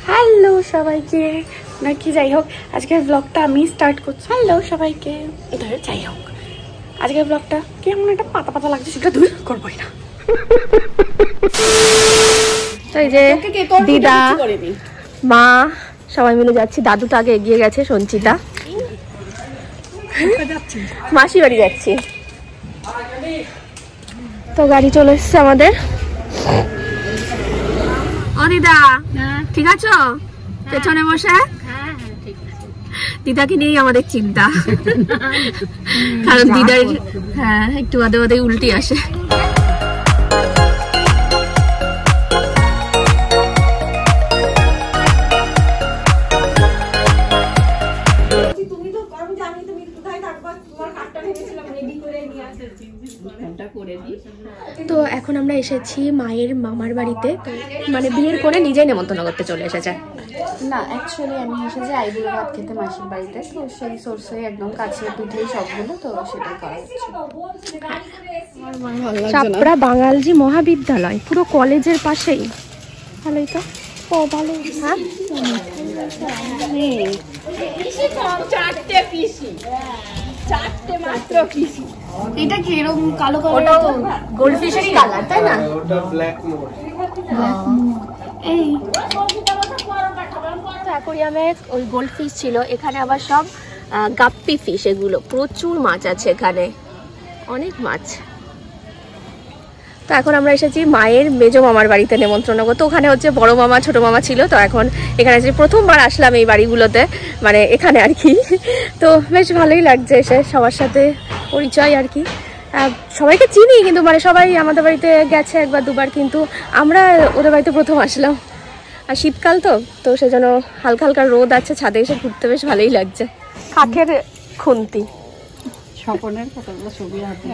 Hello সবাইকে, নাকি যাই হোক আজকের ব্লগটা আমি স্টার্ট করছি। হ্যালো সবাইকে, যাই হোক আজকের ব্লগটা কেমন একটা পাতা পাতা লাগছে, সেটা দূর করবোই না। তো এই যে দিদা মা সবাই মিলে যাচ্ছি। দাদু তো আগে এগিয়ে গেছে, সঞ্চিতা মাসি বাড়ি যাচ্ছি। তো গাড়ি চলে এসছে আমাদের। ও দিদা ঠিক আছো? পেছনে বসে দিদাকে নিয়েই আমাদের চিন্তা, কারণ দিদার একটু বাদে বাদে উল্টি আসে। তো এখন আমরা এসেছি মায়ের মামার বাড়িতে, মানে বিয়ের করে নিজেই নেমন্তন্ন করতে চলে এসেছে। না অ্যাকচুয়ালি আমি এসেছি আইবুড়ো ভাত খেতে মাসির বাড়িতে, তো সেই সোর্সে একদম কাছে পিঠেই সবগুলো, তো সেটাই করা হচ্ছে। চাপড়া বাঙালজি মহাবিদ্যালয় পুরো কলেজের পাশেই। ভালোই তো, ও ভালো। হ্যাঁ এটা কি এরকম কালো কালো? গোল্ডফিশেরই কালার, তাই না? ওটা ব্ল্যাক মোর। এই অ্যাকোরিয়ামে ওই গোল্ডফিশ ছিল, এখানে আবার সব গাপ্পি ফিশ। এগুলো প্রচুর মাছ আছে এখানে, অনেক মাছ। তো এখন আমরা এসেছি মায়ের মেজো মামার বাড়িতে নেমন্ত্রণ করতে। ওখানে হচ্ছে বড় মামা ছোট মামা ছিল, তো এখন এখানে যে প্রথমবার আসলাম এই বাড়িগুলোতে, মানে এখানে আর কি। তো বেশ ভালোই লাগছে এসে, সবার সাথে পরিচয় আর কি। সবাইকে চিনি, কিন্তু মানে সবাই আমাদের বাড়িতে গেছে একবার দুবার, কিন্তু আমরা ওদের বাড়িতে প্রথম আসলাম। আর শীতকাল তো সেজন্য হালকা হালকা রোদ আছে, ছাদে এসে ঘুরতে বেশ ভালোই লাগছে। কাঠের খুন্তি, স্বপনের কতগুলো ছবি আছে।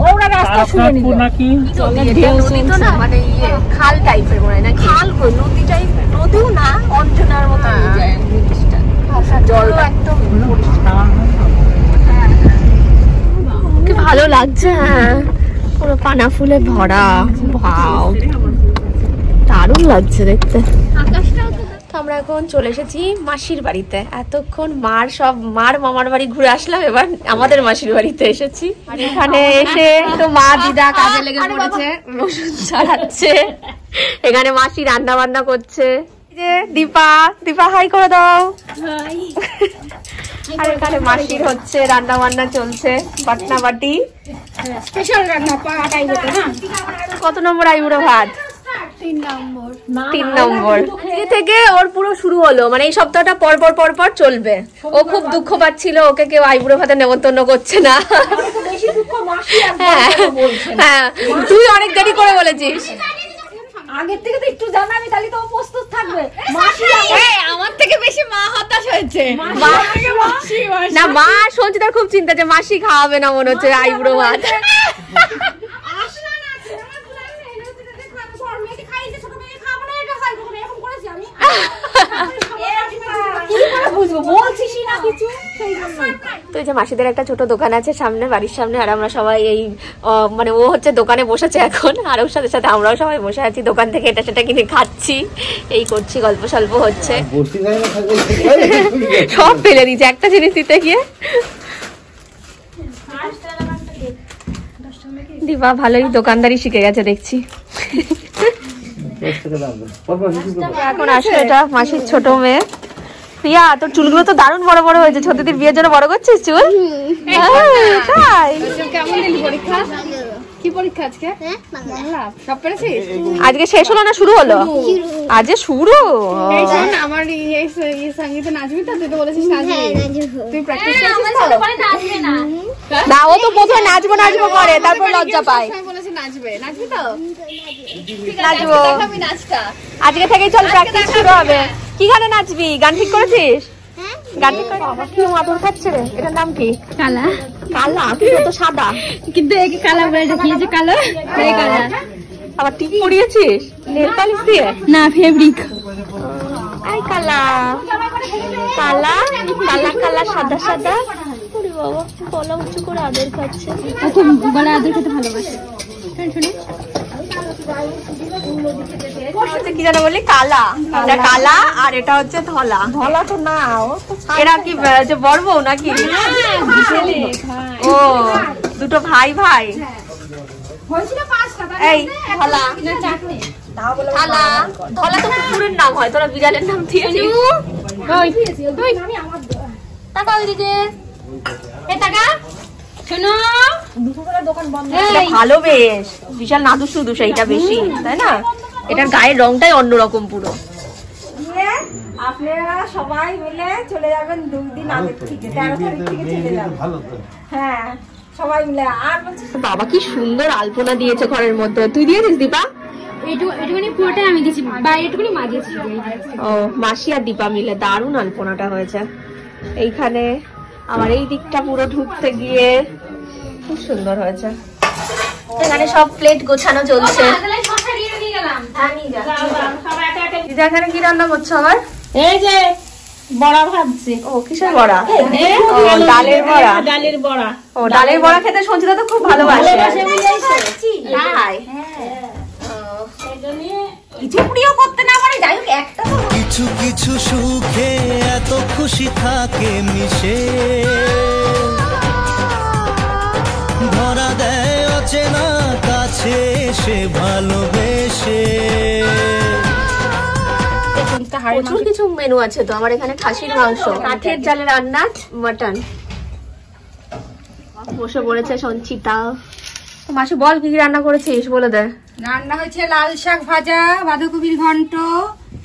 ওরা রাস্তা শুনে নিল নাকি? নদী তো না, মানে খাল টাইপের মনে হয় না? খাল কই, নদী টাইপ। নদীও না, অঞ্জনার মতো জল একদম কি ভালো লাগছে। হ্যাঁ পুরো পানা ফুলে ভরা, ভাও দারুণ লাগছে দেখতে। তো আমরা এখন চলে এসেছি মাসির বাড়িতে। এতক্ষণ মার মামার বাড়ি ঘুরে আসলাম, এবার আমাদের মাসির বাড়িতে এসেছি। আর এখানে এসে তো মা দিদা কাজে লেগে পড়েছে, রসুন ছাড়াচ্ছে। এখানে মাসি রান্না বান্না করছে। যে দীপা হাই করে দাও। আর এখানে মাসির হচ্ছে রান্না বান্না চলছে, বাটনা বাটি স্পেশাল রান্না। কত নম্বর আইবুড়ো ভাত? 3 নম্বর থেকে ওর পুরো শুরু হলো, মানে এই সপ্তাহটা পর চলবে। ও খুব দুঃখ পাচ্ছিল, ওকে কেউ আইবুড়ো ভাতে নেমন্তন্ন করছে না। হ্যাঁ তুই অনেক দেরি করে বলেছিস, আগের থেকে তো একটু জানাবি, তাহলে তো প্রস্তুত থাকবে। আমার থেকে বেশি মা হতাশ হয়েছে। না মা সঞ্চিতার খুব চিন্তা যে মাসি খাওয়াবে না মনে হচ্ছে আইবুড়ো ভাত। তো এই যে মাসিদের একটা ছোট দোকান আছে সামনে, বাড়ির সামনে, আর আমরা সবাই এই মানে ও হচ্ছে দোকানে বসেছে এখন, আর ওর সাথে সাথে আমরাও সবাই বসে আছি, দোকান থেকে এটা সেটা কিনে খাচ্ছি, এই করছি, গল্প সল্প হচ্ছে। সব ফেলে দিচ্ছে একটা জিনিস দিতে গিয়ে। দিবা ভালোই দোকানদারি শিখে গেছে দেখছি। এখন আসলে এটা মাসির ছোট মেয়ে প্রিয়া। তোর চুলগুলো তো দারুণ বড় বড় হয়েছে, ছোটদের বিয়ের জন্য বড় করছিস চুল? আজকে শেষ হলো না শুরু হলো? আজকে শুরু। আমার সঙ্গীতে নাচবি তো? তুই তো বলেছিস নাচবি, তুই প্র্যাকটিস করছিস তো? না ও তো প্রথমে নাচবো করে, তারপর লজ্জা পায়। নাচবি তো? নাচবো আজকে থেকেই, চল প্র্যাকটিস শুরু হবে। কি গানে নাচবি? গান ঠিক করেছিস? গান ঠিক করে কি মাদুর খাচ্ছে রে? এটার নাম কি? কালা। কালা তো সাদা, কিন্তু একে কালা বলে দেখিয়েছে। কালো কালা। আবার টিপ পরিয়েছিস নেল পালিশ দিয়ে? না, ফেব্রিক। আই কালা কালা কালা কালা সাদা সাদা। ওরে বাবা, গলা উঁচু করে আদর খাচ্ছে। খুব গলা আদর খেতে ভালোবাসে। শুনে কি জানো বললি? কালা, এটা কালা আর এটা হচ্ছে ধলা। ধলা তো না, এরা কি বড় বউ নাকি? ও দুটো ভাই ভাই। এই ধলা, ধলা ধলা তো কুকুরের নাম হয়, তোরা বিড়ালের নাম দিয়েছিস। টাকা ওইদিকে, ভালো বেশ, বিশাল নাদুস নুদুস, এইটা বেশি তাই না? এটার গায়ের রংটাই অন্যরকম পুরো। আপনারা সবাই মিলে চলে যাবেন 2 দিন আগে থেকে, 13 তারিখ থেকে চলে যাবেন। হ্যাঁ সবাই মিলে। আর বাবা কি সুন্দর আলপনা দিয়েছে ঘরের মধ্যে। তুই দিয়েছিস দীপা? এইটুকুনি পুরোটাই আমি দিয়েছি, বাইরেটুকুনি মা দিয়েছি। ও মাসি আর দীপা মিলে দারুণ আলপনাটা হয়েছে। এইখানে আমার এই দিকটা পুরো ঢুকতে গিয়ে খুব সুন্দর হয়েছে। এখানে সব প্লেট গোছানো চলছে। এখানে কি রান্না করছো আবার? এই যে বড়া ভাজছে। ও কিসের বড়া? ও ডালের বড়া। ডালের বড়া। ও ডালের বড়া খেতে সঞ্চিতা তো খুব ভালোবাসে। তাই? কিছু প্রিয় করতে না পারে, যাই হোক একটা তো। কিছু কিছু সুখে এত খুশি থাকে মিশে, ধরা দেয় অচেনা কাছে সে ভালোবেসে। প্রচুর কিছু মেনু আছে তো আমার এখানে। খাসির মাংস, কাঠের জালে রান্না, মাটন। বসে পড়েছে সঞ্চিতা। মাসি বল কি কি রান্না করেছিস, বলে দে। রান্না হয়েছে লাল শাক ভাজা, বাঁধাকপির ঘন্ট,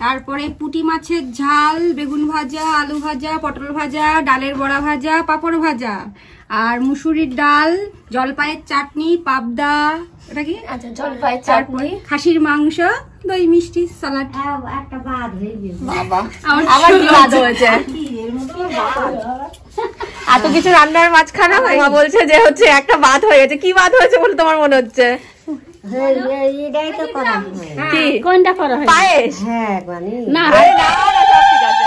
তারপরে পুঁটি মাছের ঝাল, বেগুন ভাজা, আলু ভাজা, পটল ভাজা, ডালের বড়া ভাজা, পাঁপড় ভাজা, আর মুসুরির ডাল, জলপাইয়ের চাটনি, পাবদা, এটা কি? আচ্ছা জলপাই চাটনি, খাসির মাংস, দই মিষ্টি, সালাড। একটা বাদ হয়ে গেছে। বাবা আবার কি বাদ হয়েছে? এত কিছু রান্নার মাঝখানে মা বলছে যে হচ্ছে একটা বাদ হয়ে গেছে। কি বাদ হয়েছে বলে তোমার মনে হচ্ছে? এটাই তো করা কি কোনটা করা হয়? পায়েস? হ্যাঁ মানে না আরে না, সব ঠিক আছে।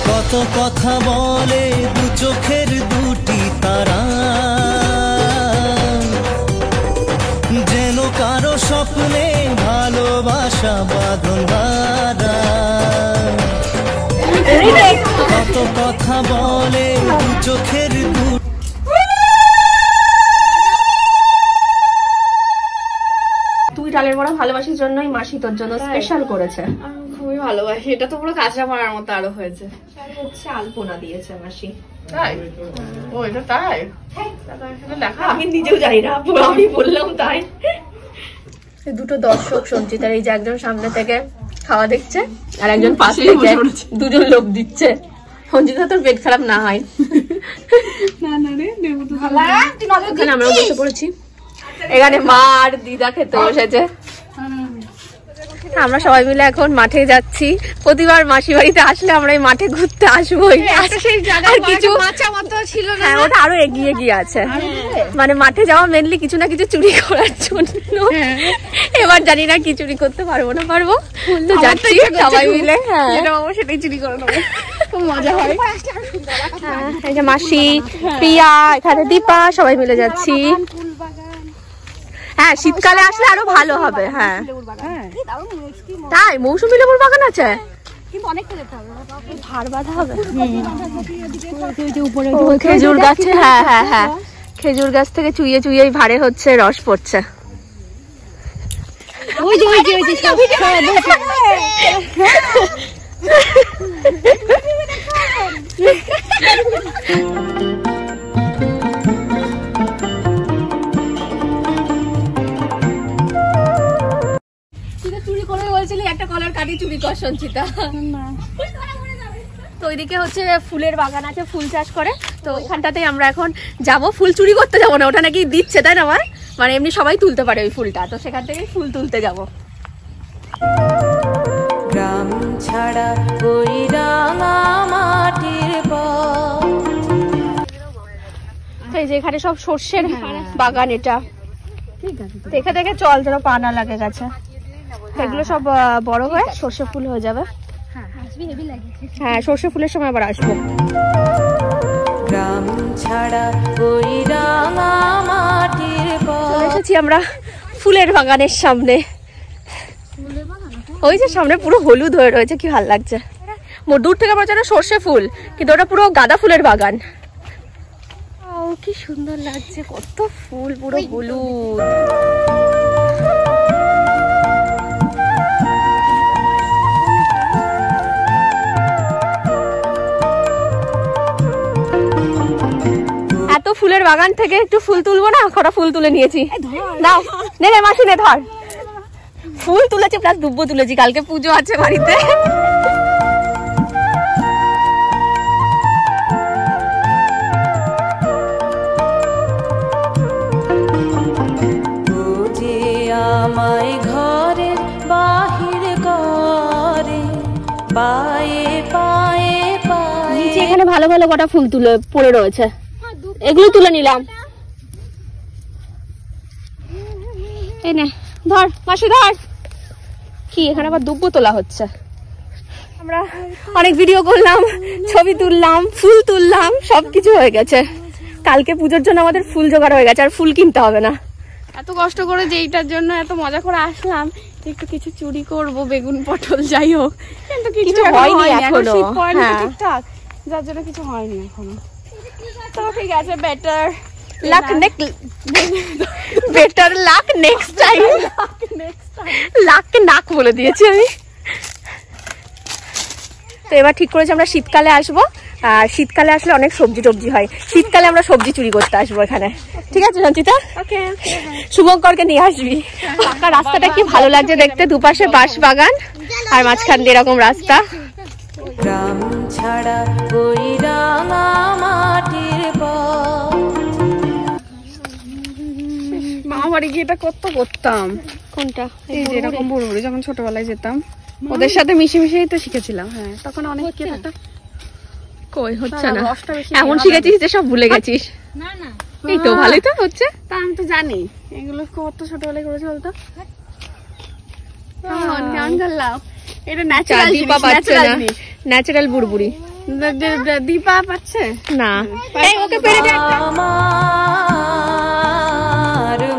কত কথা বলে দু চোখের দুটি তারা, যেন কারো স্বপ্নে ভালোবাসা বাঁধন হারা। কত কথা বলে দু চোখের দুটি। তুই ডালের বড়া ভালোবাসির জন্যই মাসি তোর জন্য স্পেশাল করেছে। খুবই ভালোবাসি। এটা তো পুরো কাঁচা মারার মতো আরো হয়েছে। হচ্ছে আলপনা দিয়েছে মাসি। তাই? ও এটা তাই? দেখা আমি নিজেও জানি না, পুরো আমি বললাম তাই। দুটো দর্শক সঞ্চিতার, এই যে একজন সামনে থেকে খাওয়া দেখছে আর একজন পাশে থেকে দুজন লোক দিচ্ছে। সঞ্চিতা তোর পেট খারাপ না হয়। এখানে আমরাও বসে পড়েছি। এখানে মা আর দিদা খেতে বসেছে। আমরা সবাই মিলে এখন মাঠে যাচ্ছি। প্রতিবার মাসি বাড়িতে আসলে আমরা এই মাঠে ঘুরতে আসবোই। আর কিছু ছিল না, হ্যাঁ ওটা আরো এগিয়ে গিয়ে আছে। মানে মাঠে যাওয়া মেনলি কিছু না কিছু চুরি করার জন্য। এবার জানি না কি চুরি করতে পারবো না পারবো, তো যাচ্ছি সবাই মিলে। হ্যাঁ সেটাই চুরি করে নেবো, খুব মজা হয়। এই যে মাসি, প্রিয়া, এখানে দীপা, সবাই মিলে যাচ্ছি। হ্যাঁ শীতকালে আসলে আরো ভালো হবে। হ্যাঁ তাই মৌসুমী লেবুর বাগান আছে, ভার বাঁধা হবে। খেজুর গাছে, হ্যাঁ হ্যাঁ হ্যাঁ, খেজুর গাছ থেকে চুইয়ে চুইয়ে ভারে হচ্ছে রস পড়ছে। চুরি করে বলছিলি একটা কলার কাটি চুরি কর সঞ্চিতা। তো ওইদিকে হচ্ছে ফুলের বাগান আছে, ফুল চাষ করে। তো ওইখানটাতেই আমরা এখন যাব। ফুল চুরি করতে যাবো না, ওটা নাকি দিচ্ছে তাই না? আমার মানে এমনি সবাই তুলতে পারে ওই ফুলটা, তো সেখান থেকে ফুল তুলতে যাব। গ্রাম ছাড়া ওই রাঙা মাটির পথ। এই যে এখানে সব সর্ষের বাগান, এটা দেখে দেখে চল, যেন পা না লাগে গাছে। এগুলো সব বড় হয়ে সর্ষে ফুল হয়ে যাবে। হ্যাঁ, সর্ষে ফুলের সময় আবার আসবো। গ্রাম ছাড়া ওই রাঙা মাটির চলে এসেছি আমরা ফুলের বাগানের সামনে। ওই যে সামনে পুরো হলুদ হয়ে রয়েছে, কি ভালো লাগছে। দূর থেকে মনে হচ্ছে সর্ষে ফুল, কিন্তু ওটা পুরো গাঁদা ফুলের বাগান। ও কি সুন্দর লাগছে, কত ফুল, পুরো হলুদ। এত ফুলের বাগান থেকে একটু ফুল তুলবো না, কটা ফুল তুলে নিয়েছি। দাও, নে রে মাসি, নে ধর। ফুল তুলেছি প্লাস দুব্বো তুলেছি, কালকে পুজো আছে বাড়িতে। আমায় ঘরে বাহির করে পায়ে পায়ে পায়ে। এখানে ভালো ভালো কটা ফুল তুলে পড়ে রয়েছে, এগুলো তুলে নিলাম। এই নে ধর মাসি, ধর। কি এখানে আবার দুব্বো তোলা হচ্ছে। আমরা অনেক ভিডিও করলাম, ছবি তুললাম, ফুল তুললাম, সবকিছু হয়ে গেছে। কালকে পুজোর জন্য আমাদের ফুল জোগাড় হয়ে গেছে, আর ফুল কিনতে হবে না। এত কষ্ট করে যে এইটার জন্য এত মজা করে আসলাম, একটু কিছু চুরি করব, বেগুন পটল যাই হোক, কিন্তু কিছু হয়নি এখনো। ঠিকঠাক, যার জন্য কিছু হয়নি এখনো। তো ঠিক আছে, বেটার লাক নেক্সট টাইম। লাককে নাক বলে দিয়েছি আমি। তো এবার ঠিক করেছি আমরা শীতকালে আসবো, আর শীতকালে আসলে অনেক সবজি টবজি হয়। শীতকালে আমরা সবজি চুরি করতে আসবো এখানে, ঠিক আছে সঞ্চিতা? শুভঙ্করকে নিয়ে আসবি। পাকা রাস্তাটা কি ভালো লাগছে দেখতে, দুপাশে বাঁশ বাগান আর মাঝখান দিয়ে এরকম রাস্তা। গ্রাম ছাড়া ওই রাঙা মাটির মামা বাড়ি গিয়ে এটা করতাম। কোনটা? এই যে এরকম বড় বড় যখন ছোটবেলায় যেতাম, ওদের সাথে মিশে মিশেই তো শিখেছিলাম। হ্যাঁ, তখন অনেক কই হচ্ছে না, এমন শিখেছিস যে সব ভুলে গেছিস। না না, এই তো ভালোই তো হচ্ছে। তা আমি তো জানি এগুলো কত ছোটবেলায় করেছি বলতো। গান গাইলাম, এটা ন্যাচারাল দীপা পাচ্ছে না, ন্যাচারাল বুড়বুড়ি। দীপা পাচ্ছে না, এই ওকে পেরে দে। আমার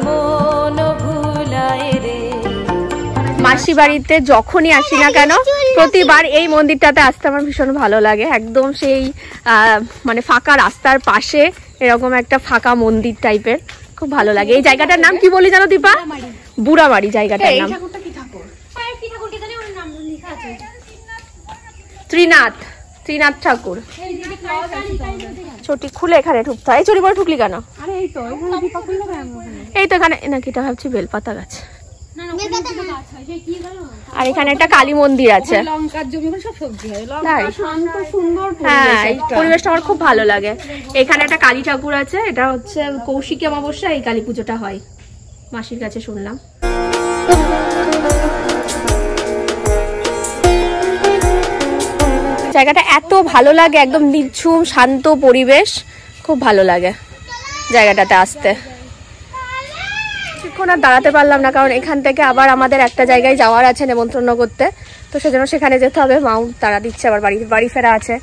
মন ভুলায় রে। মাসি বাড়িতে যখনই আসি না কেন, প্রতিবার এই মন্দিরটাতে আসতে আমার ভীষণ ভালো লাগে। একদম সেই মানে ফাঁকা রাস্তার পাশে এরকম একটা ফাঁকা মন্দির টাইপের, খুব ভালো লাগে। এই জায়গাটার নাম কি বলি জানো দীপা? বুড়াবাড়ি জায়গাটার নাম। ত্রিনাথ ঠাকুর। ছোটি খুলে এখানে ঢুকতে হয়। এই চুরি পরে ঢুকলি কেন? এই তো এখানে নাকি, এটা ভাবছি বেলপাতা গাছ। আর এখানে একটা কালী মন্দির আছে। হ্যাঁ, এই পরিবেশটা আমার খুব ভালো লাগে। এখানে একটা কালী ঠাকুর আছে, এটা হচ্ছে কৌশিকী অমাবস্যা এই কালী পুজোটা হয়, মাসির কাছে শুনলাম। জায়গাটা এত ভালো লাগে, একদম নিঝুম শান্ত পরিবেশ, খুব ভালো লাগে জায়গাটাতে আসতে। কিছুক্ষণ আর দাঁড়াতে পারলাম না, কারণ এখান থেকে আবার আমাদের একটা জায়গায় যাওয়ার আছে নেমন্ত্রণ করতে, তো সেজন্য সেখানে যেতে হবে। মাও তারা দিচ্ছে, আবার বাড়ি ফেরা আছে।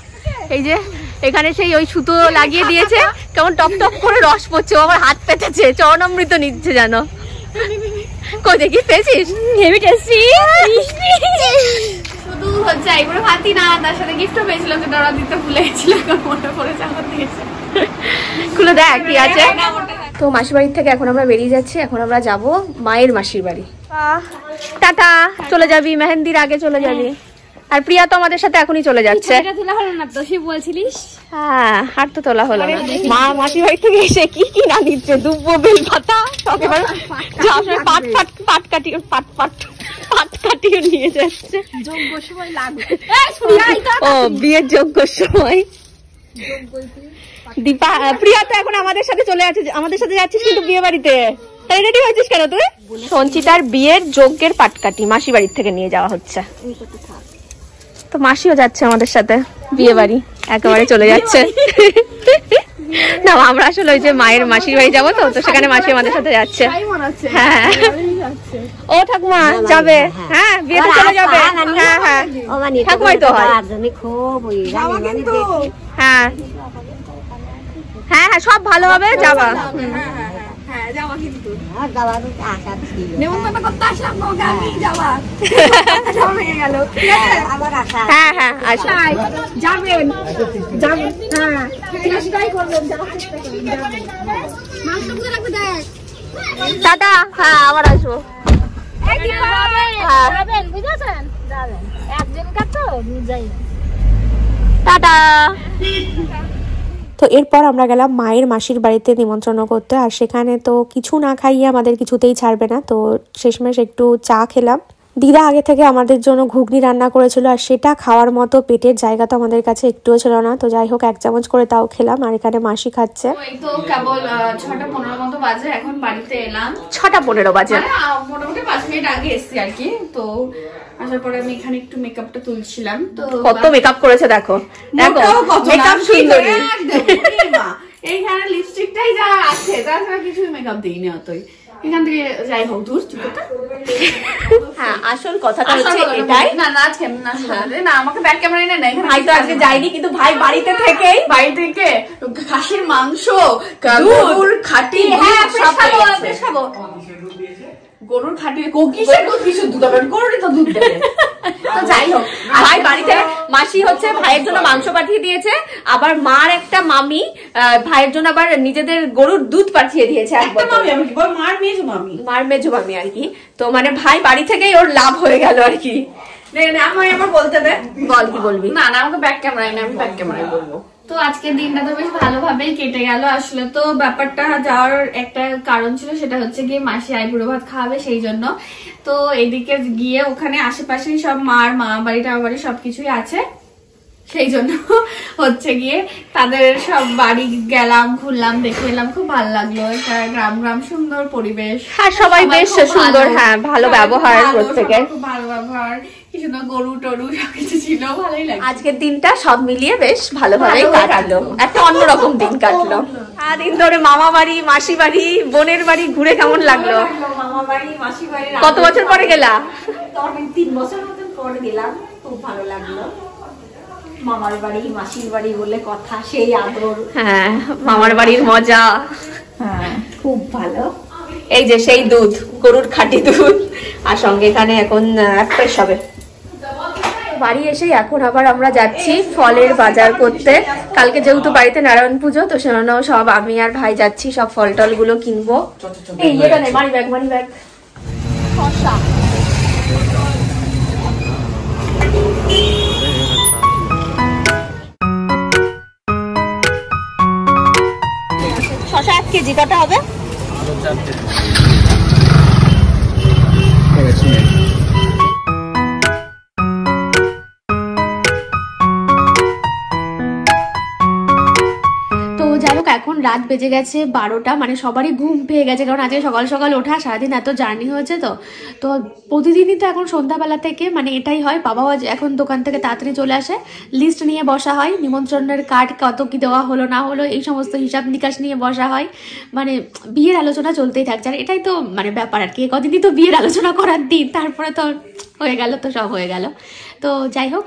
এই যে এখানে সেই ওই সুতো লাগিয়ে দিয়েছে, কেমন টপ টপ করে রস পড়ছে, আবার হাত পেতেছে, চরণামৃত নিচ্ছে জানো। কই দেখি পেয়েছিস? Heavy tasty. শুধু হচ্ছে এগুলো ভাতি না, তার সাথে গিফটও পেয়েছিলাম, যেটা ওরা দিতে ভুলে গেছিল, মনে পড়েছে আমার দিয়েছে। খুলে দেখ কি আছে। তো মাসির বাড়ির থেকে এখন আমরা বেরিয়ে যাচ্ছি, এখন আমরা যাব মায়ের মাসির বাড়ি। টাটা, চলে যাবি, মেহেন্দির আগে চলে যাবি। আর প্রিয়া তো আমাদের সাথে এখনই চলে যাচ্ছে। তোলা হলো না তো, সে বলছিলিস। হ্যাঁ, আর তো তোলা হলো না। মা মাসির বাড়ি থেকে এসে কি কি না দিচ্ছে, দুব্বো, বেল পাতা, পাট কাটিয়ে নিয়ে যাচ্ছে। ও বিয়ের যোগ্য সময়। দীপা, প্রিয়া তো এখন আমাদের সাথে চলে যাচ্ছে, আমাদের সাথে যাচ্ছিস কিন্তু বিয়ে বাড়িতে। তাই রেডি হয়েছিস কেন তুই? সঞ্চিতার বিয়ের যজ্ঞের পাটকাটি মাসি বাড়ির থেকে নিয়ে যাওয়া হচ্ছে, তো মাসিও যাচ্ছে আমাদের সাথে বিয়ে বাড়ি, একেবারে চলে যাচ্ছে। না আমরা আসলে ওই যে মায়ের মাসির বাড়ি যাবো, তো সেখানে মাসি আমাদের সাথে যাচ্ছে। হ্যাঁ ও ঠাকুমা যাবে, হ্যাঁ বিয়েতে চলে যাবে। হ্যাঁ হ্যাঁ ঠাকুমাই তো হয়। হ্যাঁ হ্যাঁ হ্যাঁ সব ভালো হবে, যাবা। হ্যাঁ হ্যাঁ যাবেন টাটা। হ্যাঁ আবার আসবো। টাটা। তো এরপর আমরা গেলাম মায়ের মাসির বাড়িতে নিমন্ত্রণ করতে, আর সেখানে তো কিছু না খাইয়ে আমাদের কিছুতেই ছাড়বে না, তো শেষমেশ একটু চা খেলাম। দিদা আগে থেকে আমাদের জন্য ঘুগনি রান্না করেছিল, আর সেটা খাওয়ার মতো পেটের জায়গা তো আমাদের কাছে একটুও ছিল না, তো যাই হোক 1 চামচ করে তাও খেলাম। আর এখানে মাসি খাচ্ছে। এই তো কেবল 6:15 মতো বাজে, এখন বাড়িতে এলাম। 6:15 বাজে, মোটামুটি 5 মিনিট আগে এসছি আর কি। তো আসার পরে আমি এখানে একটু মেকআপটা তুলছিলাম। তো কত মেকআপ করেছে দেখো, দেখো মেকআপ সুন্দরী। এইখানে লিপস্টিকটাই যা আছে, তাছাড়া কিছুই মেকআপ দিইনি অতই। এখান থেকে যাই হোক দূর। হ্যাঁ আসল কথাটা হচ্ছে এটাই। না না আজকে না আমাকে ব্যাক ক্যামেরা এনে নেই, ভাই তো আজকে যায়নি, কিন্তু ভাই বাড়ি থেকে খাসির মাংস, গরুর খাঁটি গরুর খাঁটি কিসের দুধ হবে, গরুরই তো দুধ দেবে। তো যাই হোক ভাই বাড়িতে, মাসি হচ্ছে ভাইয়ের জন্য মাংস পাঠিয়ে দিয়েছে, আবার মার একটা মামি ভাইয়ের জন্য আবার নিজেদের গরুর দুধ পাঠিয়ে দিয়েছে। মার মেজো মামি আর কি। তো মানে ভাই বাড়ি থেকেই ওর লাভ হয়ে গেল আর কি। আমার বলতে দে, বল কি বলবি। না না আমাকে ব্যাক ক্যামেরায় না, আমি ব্যাক ক্যামেরায় বলবো। তো আজকের দিনটা তো বেশ ভালোভাবেই কেটে গেল। আসলে তো ব্যাপারটা যাওয়ার একটা কারণ ছিল, সেটা হচ্ছে গিয়ে মাসি আইবুড়ো ভাত খাওয়াবে সেই জন্য। তো এদিকে গিয়ে ওখানে আশেপাশেই সব মার মামা বাড়ি টামা বাড়ি সবকিছুই আছে, সেই জন্য হচ্ছে গিয়ে তাদের সব বাড়ি গেলাম, ঘুরলাম, দেখে এলাম, খুব ভালো লাগলো। একটা গ্রাম গ্রাম সুন্দর পরিবেশ, হ্যাঁ সবাই বেশ সুন্দর, হ্যাঁ ভালো ব্যবহার প্রত্যেকে, খুব ভালো ব্যবহার, কি সুন্দর গরু টরু সবকিছু ছিল, ভালোই লাগলো। আজকের দিনটা সব মিলিয়ে বেশ ভালোভাবেই কাটলো, একটা অন্যরকম দিন কাটলো। সারাদিন ধরে মামা বাড়ি মাসি বাড়ি বোনের বাড়ি ঘুরে কেমন লাগলো? মামা বাড়ি মাসি বাড়ি কত বছর পরে গেলা? 3 বছর মতন পরে গেলাম, খুব ভালো লাগলো। মামার বাড়ি মাসির বাড়ি বলে কথা, সেই আদর। হ্যাঁ মামার বাড়ির মজা, হ্যাঁ খুব ভালো। এই যে সেই দুধ, গরুর খাঁটি দুধ, আর সঙ্গে এখানে এখন ফ্রেশ হবে। বাড়ি এসে এখন আবার আমরা যাচ্ছি ফলের বাজার করতে। কালকে যেহেতু বাড়িতে নারায়ণ পুজো, তো সেজন্য সব আমি আর ভাই যাচ্ছি সব ফল টল গুলো কিনবো। এই এখানে মানি ব্যাগ শসা, শসা 1 কেজি কত হবে? এখন রাত বেজে গেছে 12টা, মানে সবারই ঘুম পেয়ে গেছে, কারণ আজকে সকাল সকাল ওঠা, সারাদিন এত জার্নি হয়েছে। তো প্রতিদিনই তো এখন সন্ধ্যাবেলা থেকে মানে এটাই হয়, বাবাও এখন দোকান থেকে তাড়াতাড়ি চলে আসে, লিস্ট নিয়ে বসা হয়, নিমন্ত্রণের কার্ড কত কি দেওয়া হলো না হলো এই সমস্ত হিসাব নিকাশ নিয়ে বসা হয়, মানে বিয়ের আলোচনা চলতেই থাকছে। আর এটাই তো মানে ব্যাপার আর কি, কদিনই তো বিয়ের আলোচনা করার দিন, তারপরে তো হয়ে গেল, তো সব হয়ে গেল। তো যাই হোক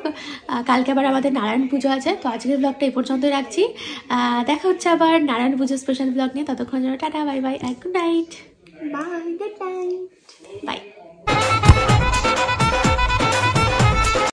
কালকে আবার আমাদের নারায়ণ পুজো আছে, তো আজকের ব্লগটা এই পর্যন্তই রাখছি। দেখা হচ্ছে আবার নারায়ণ পুজো স্পেশাল ব্লগ নিয়ে, ততক্ষণ জন্য tata bye bye, good night, bye, good night.